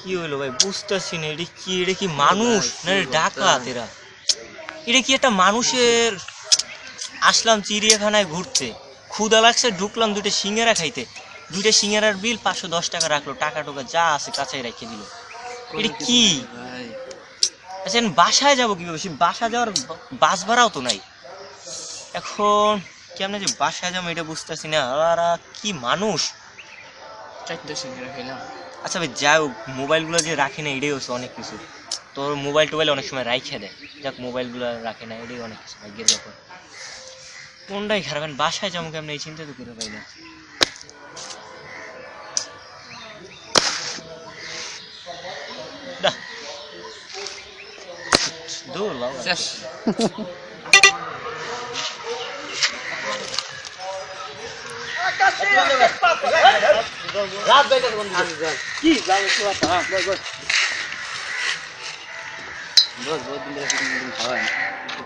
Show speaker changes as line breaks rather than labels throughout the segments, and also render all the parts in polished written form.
কি হলো ভাই বুঝতেছি না, এটা কি মানুষ না ডাকাত? এটা কি একটা মানুষের? আসলাম চিড়িয়াখানায় ঘুরতে, ক্ষুধা লাগছে, ঢুকলাম দুটো সিঙ্গারা খাইতে, দুইটা সিঙ্গারার বিল 510 টাকা রাখলো, টাকা টোকা যা আছে কাছাই রেখে দিল। এটা কি? আচ্ছা বাসায় যাবো কিভাবে? বাসা যাওয়ার বাস ভাড়াও তো নাই। এখন কেমনে যে বাসায় যাবো এটা বুঝতেছি না। আর কি মানুষ! 4টা সিঙ্গারা খাইলাম। আচ্ছা ভাই যাও, মোবাইলগুলো যে রাখে না এটাই হচ্ছে অনেক কিছু। তোর মোবাইল টোবাইল অনেক সময় রাইখে দেয়, যাক মোবাইলগুলো রাখে না এটাই অনেক কিছু ভাগ্যের ব্যাপার। কোনটাই খারাপ, বাসায় যাবো কেমন এই চিন্তা তো করে পাই না। দূর বাবা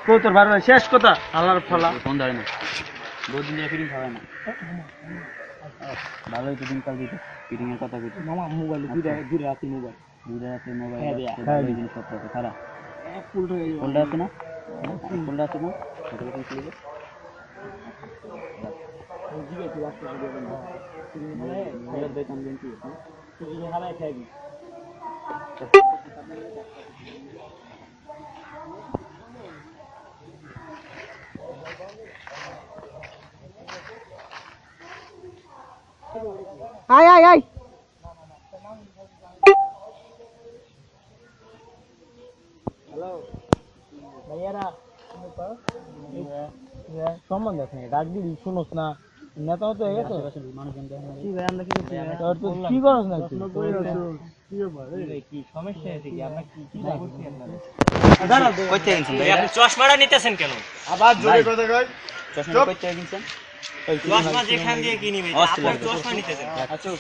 তোর ভালো শেষ কথা আল্লাহর ফলা ফোন ধরে না, বহুত দিন ফিরিং খাওয়ায় না। ভালোই তো দিনকাল দিতে ফিরিং এর কথা বলছি মামা। মোবাইল দূরে আছে, মোবাইল জিনিসপত্র আছে খারাপ। ফোল্ডার আছে না, ফোল্ডার আছে না,
আয় আয় আয় হ্যালো ভাইয়ারা সম্বন্ধ আছে ডাক দিবি শুনোস না, নেতা তো হয়ে গেছে কি করছ না কি সমস্যা আছে কি? আমরা
আপনি চশমাটা নিতেছেন কেন?
আবার জোরে কথা কই, চশমা কইতে গেছেন?
চশমা যেখান দিয়ে কিনি ভাই, আপনি চশমা নিতেছেন। আচ্ছা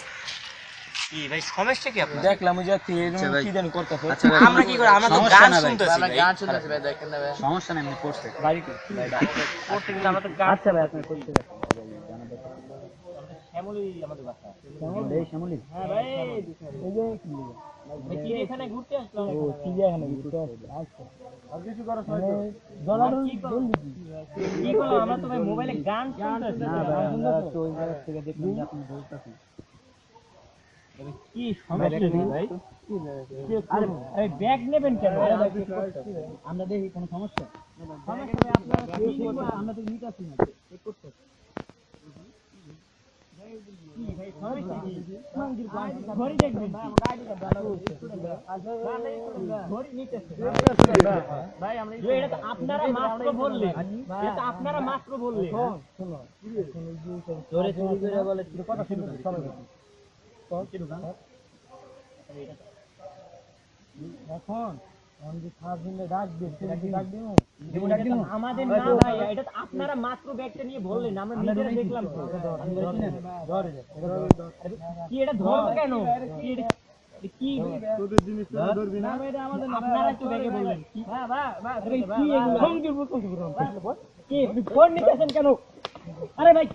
কি ভাই সমস্যা কি আপনার?
দেখলাম ওই যে কি জানি করতেছে।
আমরা কি করে? আমরা তো গান শুনতেছি ভাই।
গান শুনতেছি ভাই, দেখেন না ভাই। সমস্যা নাই, এমনি করতে বাড়ি করতে গেলে আমরা তো গান। আচ্ছা ভাই আপনি করতে শ্যামলী আমাদের বাসা। শ্যামলী হ্যাঁ ভাই, এই যে কি এখানে ঘুরতে আসলাম। ও চিড়িয়াখানা ঘুরতে আসলাম। আচ্ছা আর কিছু করো হয়তো জলাডন বললি কি করলাম? আমরা তো ভাই মোবাইলে গান শুনতেছি। না ভাই আমরা তো ওই জায়গা থেকে দেখলাম যে আপনি বলতেছেন। কি সমস্যা ভাই? আরে ব্যাগ নেবেন কেন? আমরা দেখি কোনো সমস্যা আমরা তো নিতেছি না, চেক করতে আপনারা মাত্র বললেন, আপনারা মাত্র বললেন ধরে চুরি করে বলে কথা শুনতে সবাই। এখন আমাদের না ভাই, এটা আপনারা মাত্র ব্যাগটা নিয়ে বললেন, আমরা নিজেরা দেখলাম কি এটা ধরবো কেন? কি তোদের জিনিস ধরবি না? আপনারা তো ব্যাগে বললেন কি ফোন নিতেছেন কেন? আরে ভাই